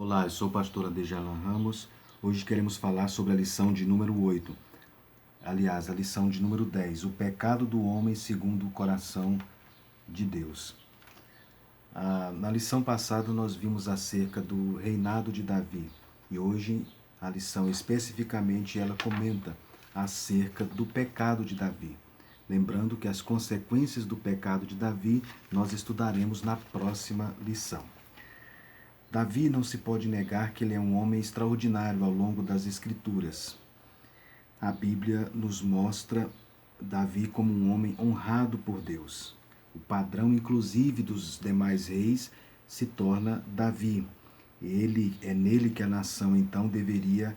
Olá, eu sou o pastor Adejalan Ramos. Hoje queremos falar sobre a lição de número 8. Aliás, a lição de número 10, o pecado do homem segundo o coração de Deus. Na lição passada nós vimos acerca do reinado de Davi e hoje a lição especificamente ela comenta acerca do pecado de Davi. Lembrando que as consequências do pecado de Davi nós estudaremos na próxima lição. Davi não se pode negar que ele é um homem extraordinário ao longo das Escrituras. A Bíblia nos mostra Davi como um homem honrado por Deus. O padrão, inclusive, dos demais reis se torna Davi. É nele que a nação, então, deveria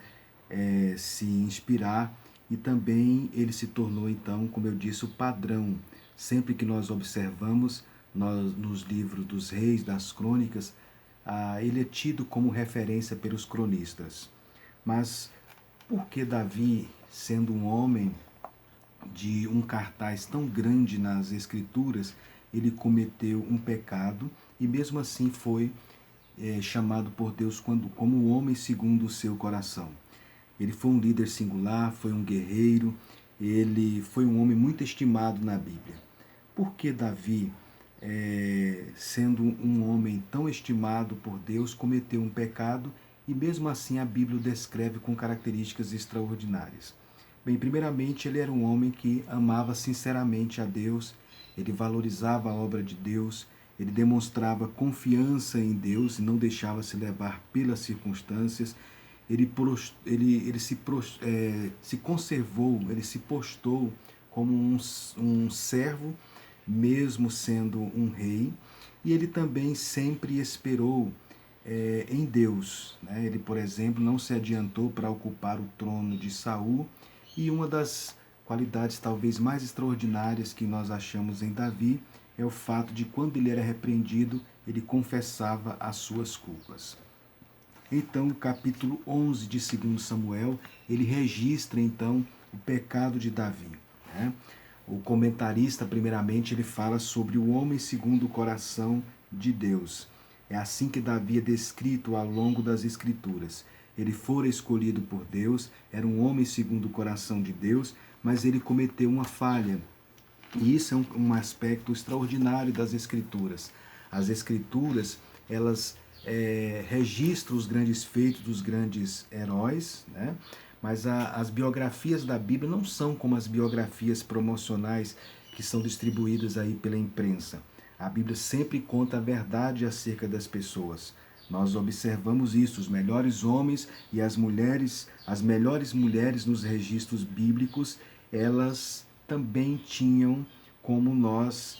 se inspirar e também ele se tornou, então, como eu disse, o padrão. Sempre que nós observamos nos livros dos reis, das crônicas, ele é tido como referência pelos cronistas. Mas por que Davi, sendo um homem de um cartaz tão grande nas Escrituras, ele cometeu um pecado e mesmo assim foi chamado por Deus como o homem segundo o seu coração? Ele foi um líder singular, foi um guerreiro, ele foi um homem muito estimado na Bíblia. Por que Davi, sendo um homem tão estimado por Deus, cometeu um pecado e mesmo assim a Bíblia o descreve com características extraordinárias? Bem, primeiramente ele era um homem que amava sinceramente a Deus, ele valorizava a obra de Deus, ele demonstrava confiança em Deus e não deixava se levar pelas circunstâncias. Se conservou, ele se postou como um servo, mesmo sendo um rei, e ele também sempre esperou em Deus. Né? Ele, por exemplo, não se adiantou para ocupar o trono de Saul, e uma das qualidades talvez mais extraordinárias que nós achamos em Davi é o fato de quando ele era repreendido, ele confessava as suas culpas. Então, o capítulo 11 de 2 Samuel, ele registra então o pecado de Davi. Né? O comentarista, primeiramente, ele fala sobre o homem segundo o coração de Deus. É assim que Davi é descrito ao longo das Escrituras. Ele fora escolhido por Deus, era um homem segundo o coração de Deus, mas ele cometeu uma falha. E isso é um aspecto extraordinário das Escrituras. As Escrituras, elas registram os grandes feitos dos grandes heróis, né? Mas as biografias da Bíblia não são como as biografias promocionais que são distribuídas aí pela imprensa. A Bíblia sempre conta a verdade acerca das pessoas. Nós observamos isso, os melhores homens e as melhores mulheres nos registros bíblicos, elas também tinham, como nós,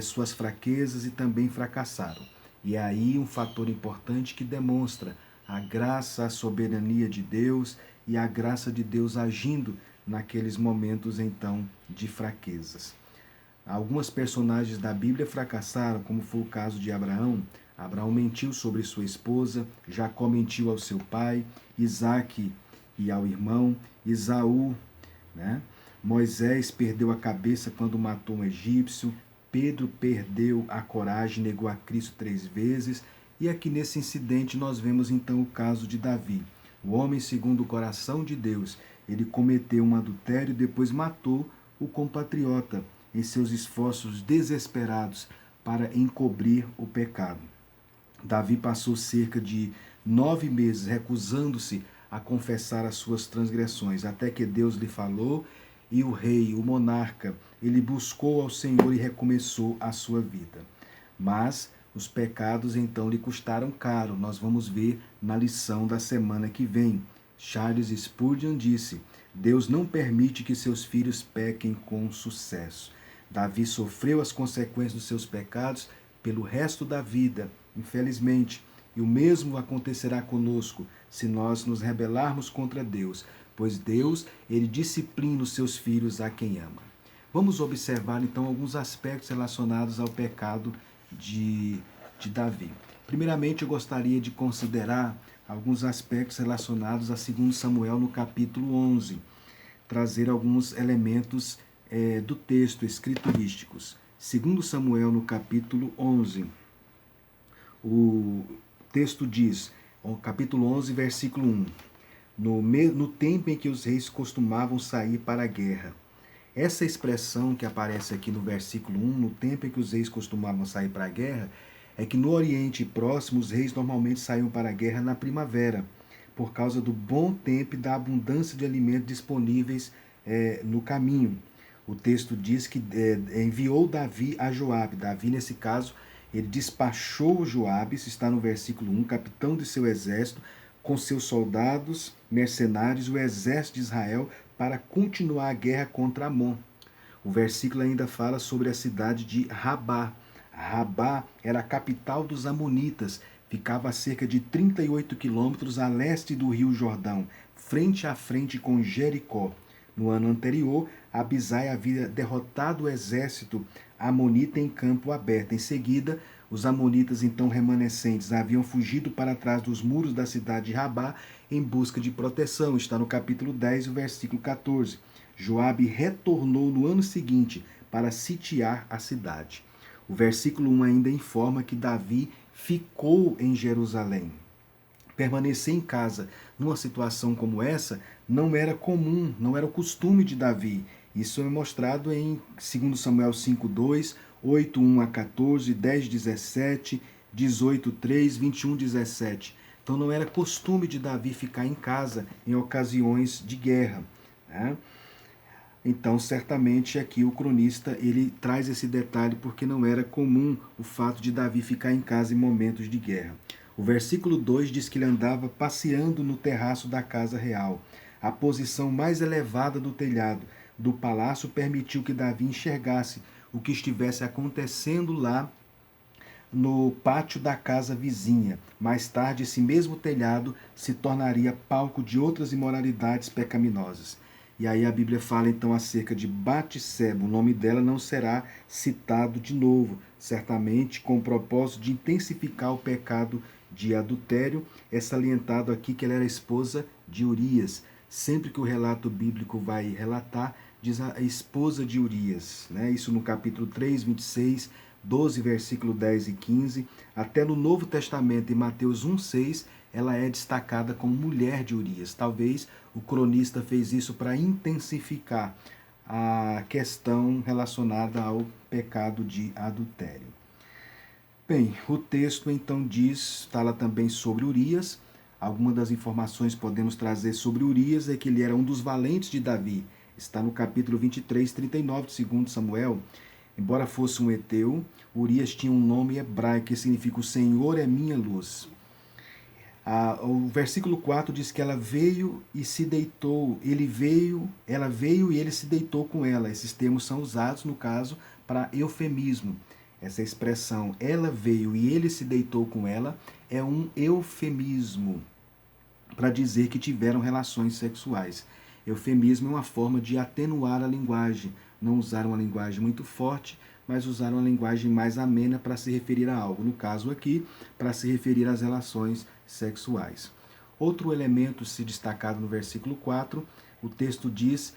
suas fraquezas e também fracassaram. E é aí um fator importante que demonstra a graça, a soberania de Deus e a graça de Deus agindo naqueles momentos, então, de fraquezas. Algumas personagens da Bíblia fracassaram, como foi o caso de Abraão. Abraão mentiu sobre sua esposa, Jacó mentiu ao seu pai, Isaque e ao irmão, Esaú, né? Moisés perdeu a cabeça quando matou um egípcio, Pedro perdeu a coragem, negou a Cristo 3 vezes, e aqui nesse incidente nós vemos então o caso de Davi. O homem segundo o coração de Deus, ele cometeu um adultério e depois matou o compatriota em seus esforços desesperados para encobrir o pecado. Davi passou cerca de 9 meses recusando-se a confessar as suas transgressões, até que Deus lhe falou e o rei, o monarca, ele buscou ao Senhor e recomeçou a sua vida. Mas os pecados então lhe custaram caro. Nós vamos ver na lição da semana que vem. Charles Spurgeon disse: Deus não permite que seus filhos pequem com sucesso. Davi sofreu as consequências dos seus pecados pelo resto da vida, infelizmente. E o mesmo acontecerá conosco se nós nos rebelarmos contra Deus, pois Deus, ele disciplina os seus filhos a quem ama. Vamos observar então alguns aspectos relacionados ao pecado de Davi. Primeiramente, eu gostaria de considerar alguns aspectos relacionados a 2 Samuel no capítulo 11, trazer alguns elementos do texto escriturísticos. 2 Samuel no capítulo 11, o texto diz: capítulo 11, versículo 1. No tempo em que os reis costumavam sair para a guerra. Essa expressão que aparece aqui no versículo 1, no tempo em que os reis costumavam sair para a guerra, é que no Oriente Próximo os reis normalmente saíam para a guerra na primavera, por causa do bom tempo e da abundância de alimentos disponíveis no caminho. O texto diz que enviou Davi a Joabe. Davi, nesse caso, ele despachou Joabe, isso está no versículo 1, capitão de seu exército, com seus soldados, mercenários, o exército de Israel, para continuar a guerra contra Amon. O versículo ainda fala sobre a cidade de Rabá. Rabá era a capital dos Amonitas, ficava a cerca de 38 quilômetros a leste do rio Jordão, frente a frente com Jericó. No ano anterior, Abisai havia derrotado o exército amonita em campo aberto. Em seguida, os amonitas, então remanescentes, haviam fugido para trás dos muros da cidade de Rabá em busca de proteção. Está no capítulo 10, o versículo 14. Joabe retornou no ano seguinte para sitiar a cidade. O versículo 1 ainda informa que Davi ficou em Jerusalém. Permanecer em casa numa situação como essa não era comum, não era o costume de Davi. Isso é mostrado em 2 Samuel 5:2, 8:1 a 14, 10:17, 18:3, 21:17. Então não era costume de Davi ficar em casa em ocasiões de guerra, né? Então, certamente aqui o cronista ele traz esse detalhe porque não era comum o fato de Davi ficar em casa em momentos de guerra. O versículo 2 diz que ele andava passeando no terraço da casa real. A posição mais elevada do telhado do palácio permitiu que Davi enxergasse o que estivesse acontecendo lá no pátio da casa vizinha. Mais tarde, esse mesmo telhado se tornaria palco de outras imoralidades pecaminosas. E aí a Bíblia fala então acerca de Batseba. O nome dela não será citado de novo, certamente com o propósito de intensificar o pecado de adultério. É salientado aqui que ela era esposa de Urias. Sempre que o relato bíblico vai relatar, diz a esposa de Urias, né? Isso no capítulo 3, 26, 12, versículo 10 e 15. Até no Novo Testamento, em Mateus 1,6, ela é destacada como mulher de Urias. Talvez o cronista fez isso para intensificar a questão relacionada ao pecado de adultério. Bem, o texto então fala também sobre Urias. Algumas das informações que podemos trazer sobre Urias é que ele era um dos valentes de Davi. Está no capítulo 23, 39 de 2 Samuel. Embora fosse um heteu, Urias tinha um nome hebraico que significa o Senhor é minha luz. O versículo 4 diz que ela veio e se deitou, ela veio e ele se deitou com ela. Esses termos são usados, no caso, para eufemismo. Essa expressão, ela veio e ele se deitou com ela, é um eufemismo para dizer que tiveram relações sexuais. Eufemismo é uma forma de atenuar a linguagem, não usar uma linguagem muito forte, mas usar uma linguagem mais amena para se referir a algo. No caso aqui, para se referir às relações sexuais. Outro elemento se destacado no versículo 4, o texto diz,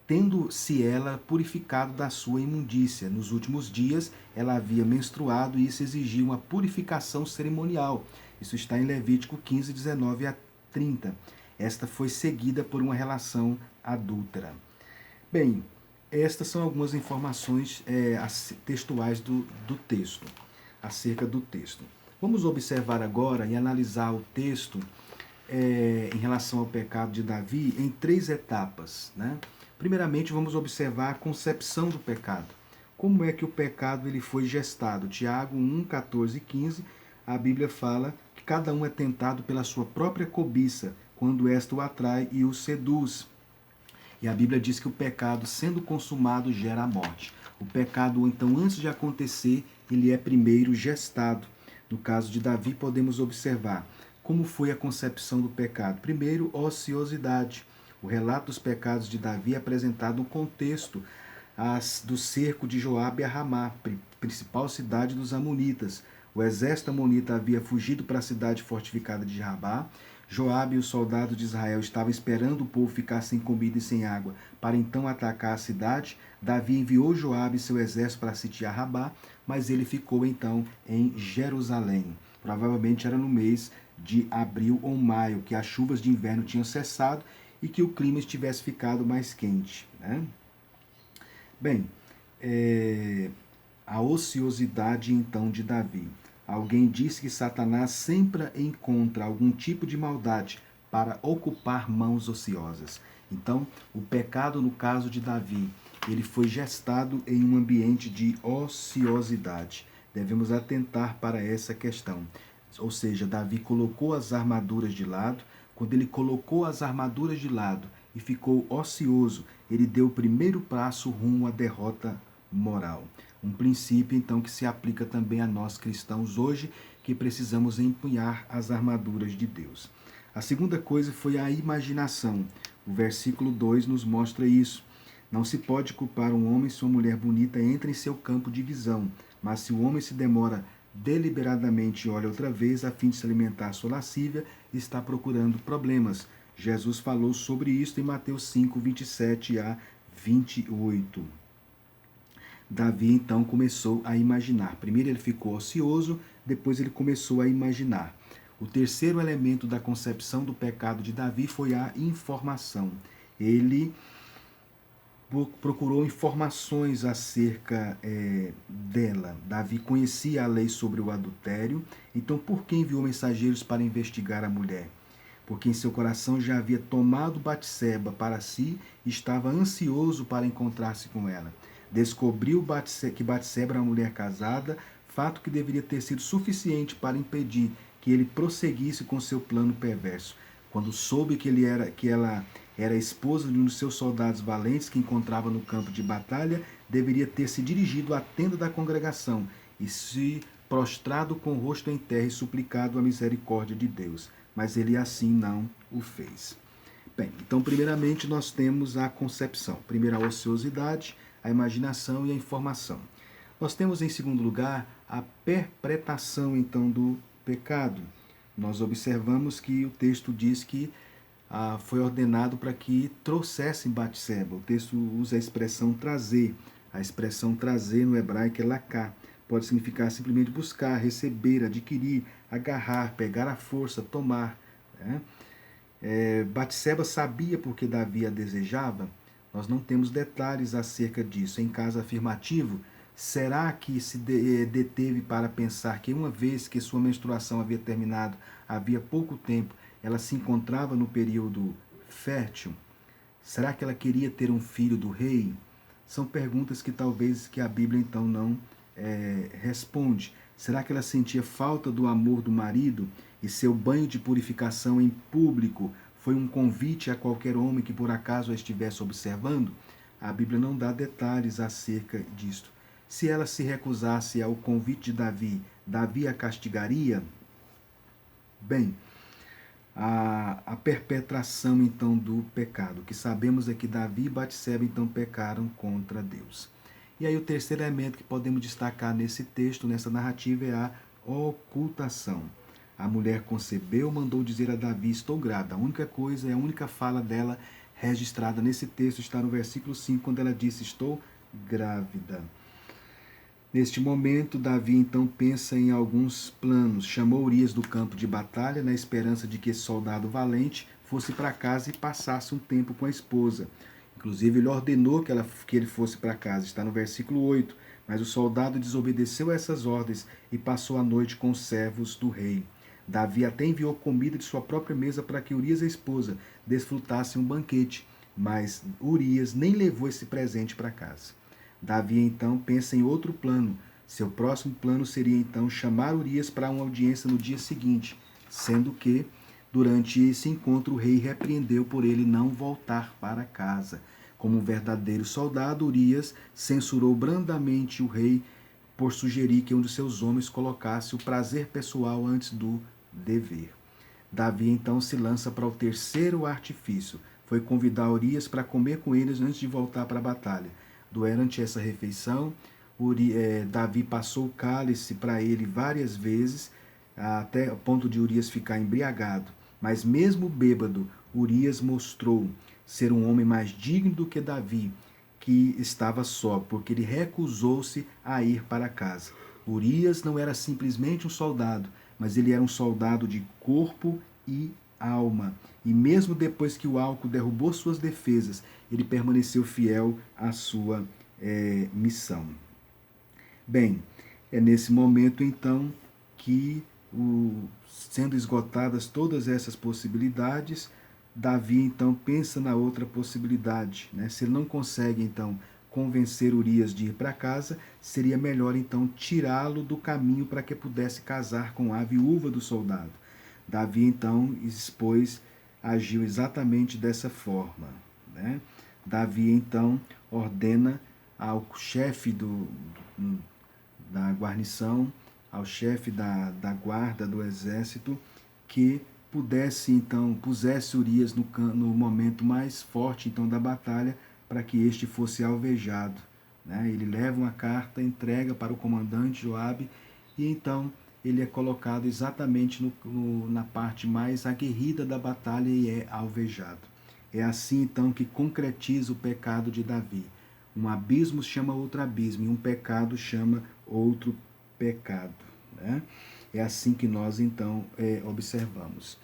tendo-se ela purificado da sua imundícia. Nos últimos dias, ela havia menstruado e isso exigia uma purificação cerimonial. Isso está em Levítico 15, 19 a 30. Esta foi seguida por uma relação adúltera. Bem, estas são algumas informações textuais do texto, acerca do texto. Vamos observar agora e analisar o texto em relação ao pecado de Davi em 3 etapas, né? Primeiramente, vamos observar a concepção do pecado. Como é que o pecado ele foi gestado? Tiago 1, 14 e 15, a Bíblia fala que cada um é tentado pela sua própria cobiça, quando esta o atrai e o seduz. E a Bíblia diz que o pecado, sendo consumado, gera a morte. O pecado, então, antes de acontecer, ele é primeiro gestado. No caso de Davi, podemos observar como foi a concepção do pecado. Primeiro, ociosidade. O relato dos pecados de Davi é apresentado no contexto do cerco de Joabe a Ramá, principal cidade dos amonitas. O exército amonita havia fugido para a cidade fortificada de Rabá. Joabe e os soldados de Israel estavam esperando o povo ficar sem comida e sem água para então atacar a cidade. Davi enviou Joabe e seu exército para sitiar Rabá, mas ele ficou então em Jerusalém. Provavelmente era no mês de abril ou maio, que as chuvas de inverno tinham cessado e que o clima estivesse ficado mais quente, né? Bem, a ociosidade então de Davi. Alguém disse que Satanás sempre encontra algum tipo de maldade para ocupar mãos ociosas. Então, o pecado no caso de Davi, ele foi gestado em um ambiente de ociosidade. Devemos atentar para essa questão. Ou seja, Davi colocou as armaduras de lado. Quando ele colocou as armaduras de lado e ficou ocioso, ele deu o primeiro passo rumo à derrota moral. Um princípio, então, que se aplica também a nós cristãos hoje, que precisamos empunhar as armaduras de Deus. A segunda coisa foi a imaginação. O versículo 2 nos mostra isso. Não se pode culpar um homem se uma mulher bonita entra em seu campo de visão, mas se o homem se demora deliberadamente e olha outra vez a fim de se alimentar sua lascívia, está procurando problemas. Jesus falou sobre isso em Mateus 5, 27 a 28. Davi então começou a imaginar. Primeiro ele ficou ocioso, depois ele começou a imaginar. O terceiro elemento da concepção do pecado de Davi foi a informação. Ele procurou informações acerca dela. Davi conhecia a lei sobre o adultério, então por que enviou mensageiros para investigar a mulher? Porque em seu coração já havia tomado Batseba para si e estava ansioso para encontrar-se com ela. Descobriu que Batseba era uma mulher casada, fato que deveria ter sido suficiente para impedir que ele prosseguisse com seu plano perverso. Quando soube que ela era esposa de um dos seus soldados valentes que encontrava no campo de batalha, deveria ter se dirigido à tenda da congregação e se prostrado com o rosto em terra e suplicado a misericórdia de Deus. Mas ele assim não o fez. Bem, então primeiramente nós temos a concepção. Primeiro a ociosidade, a imaginação e a informação. Nós temos em segundo lugar a perpetração então do pecado. Nós observamos que o texto diz que foi ordenado para que trouxessem Batseba. O texto usa a expressão trazer. A expressão trazer no hebraico é laká. Pode significar simplesmente buscar, receber, adquirir, agarrar, pegar à força, tomar. Né? Batseba sabia porque Davi a desejava? Nós não temos detalhes acerca disso. Em caso afirmativo, será que se deteve para pensar que uma vez que sua menstruação havia terminado, havia pouco tempo, ela se encontrava no período fértil? Será que ela queria ter um filho do rei? São perguntas que talvez que a Bíblia então não responde. Será que ela sentia falta do amor do marido e seu banho de purificação em público foi um convite a qualquer homem que por acaso a estivesse observando? A Bíblia não dá detalhes acerca disto. Se ela se recusasse ao convite de Davi, Davi a castigaria? Bem, a perpetração então do pecado. O que sabemos é que Davi e Batseba então pecaram contra Deus. E aí o terceiro elemento que podemos destacar nesse texto, nessa narrativa, é a ocultação. A mulher concebeu, mandou dizer a Davi, estou grávida. A única coisa, a única fala dela registrada nesse texto está no versículo 5, quando ela disse, estou grávida. Neste momento, Davi então pensa em alguns planos. Chamou Urias do campo de batalha, na esperança de que esse soldado valente fosse para casa e passasse um tempo com a esposa. Inclusive, ele ordenou que ele fosse para casa, está no versículo 8. Mas o soldado desobedeceu a essas ordens e passou a noite com os servos do rei. Davi até enviou comida de sua própria mesa para que Urias e a esposa desfrutassem um banquete, mas Urias nem levou esse presente para casa. Davi então pensa em outro plano. Seu próximo plano seria então chamar Urias para uma audiência no dia seguinte, sendo que durante esse encontro o rei repreendeu por ele não voltar para casa. Como um verdadeiro soldado, Urias censurou brandamente o rei por sugerir que um de seus homens colocasse o prazer pessoal antes do dever. Davi então se lança para o terceiro artifício. Foi convidar Urias para comer com eles antes de voltar para a batalha. Durante essa refeição, Davi passou o cálice para ele várias vezes, até o ponto de Urias ficar embriagado. Mas mesmo bêbado, Urias mostrou ser um homem mais digno do que Davi, que estava só, porque ele recusou-se a ir para casa. Urias não era simplesmente um soldado, mas ele era um soldado de corpo e alma. E mesmo depois que o álcool derrubou suas defesas, ele permaneceu fiel à sua missão. Bem, é nesse momento então que, sendo esgotadas todas essas possibilidades, Davi então pensa na outra possibilidade, né? Se ele não consegue então convencer Urias de ir para casa, seria melhor então tirá-lo do caminho para que pudesse casar com a viúva do soldado. Davi então agiu exatamente dessa forma, né? Davi então ordena ao chefe da guarnição, ao chefe da guarda do exército, que pusesse Urias no momento mais forte então da batalha, para que este fosse alvejado, né? Ele leva uma carta, entrega para o comandante Joabe, e então ele é colocado exatamente na parte mais aguerrida da batalha e é alvejado. É assim então que concretiza o pecado de Davi. Um abismo chama outro abismo e um pecado chama outro pecado, né? É assim que nós então observamos.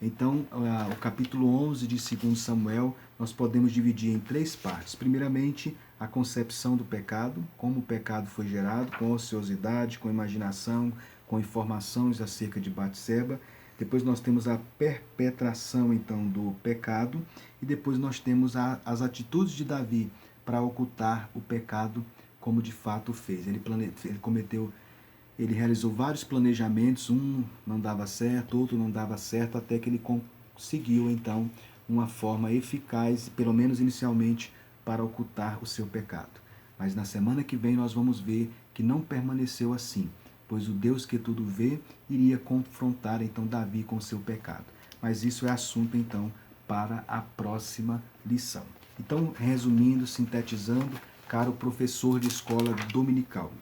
Então, o capítulo 11 de 2 Samuel, nós podemos dividir em 3 partes. Primeiramente, a concepção do pecado, como o pecado foi gerado, com ociosidade, com imaginação, com informações acerca de Batseba. Depois nós temos a perpetração, então, do pecado. E depois nós temos as atitudes de Davi para ocultar o pecado, como de fato fez. Ele realizou vários planejamentos, um não dava certo, outro não dava certo, até que ele conseguiu, então, uma forma eficaz, pelo menos inicialmente, para ocultar o seu pecado. Mas na semana que vem nós vamos ver que não permaneceu assim, pois o Deus que tudo vê iria confrontar, então, Davi com o seu pecado. Mas isso é assunto, então, para a próxima lição. Então, resumindo, sintetizando, caro professor de escola dominical,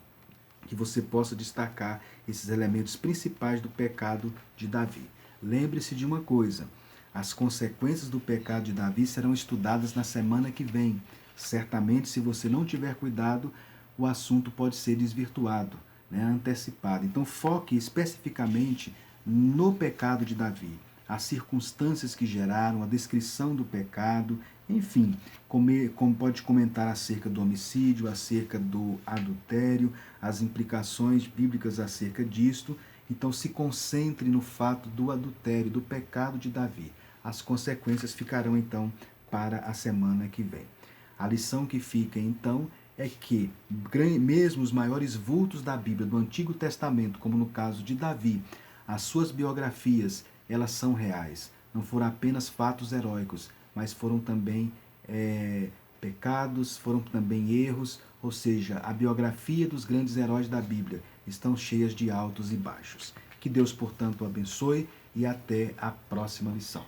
que você possa destacar esses elementos principais do pecado de Davi. Lembre-se de uma coisa: as consequências do pecado de Davi serão estudadas na semana que vem. Certamente, se você não tiver cuidado, o assunto pode ser desvirtuado, né, antecipado. Então, foque especificamente no pecado de Davi, as circunstâncias que geraram, a descrição do pecado, enfim, como pode comentar acerca do homicídio, acerca do adultério, as implicações bíblicas acerca disto. Então se concentre no fato do adultério, do pecado de Davi. As consequências ficarão então para a semana que vem. A lição que fica então é que mesmo os maiores vultos da Bíblia, do Antigo Testamento, como no caso de Davi, as suas biografias, elas são reais. Não foram apenas fatos heróicos, mas foram também pecados, foram também erros, ou seja, a biografia dos grandes heróis da Bíblia estão cheias de altos e baixos. Que Deus, portanto, o abençoe e até a próxima lição.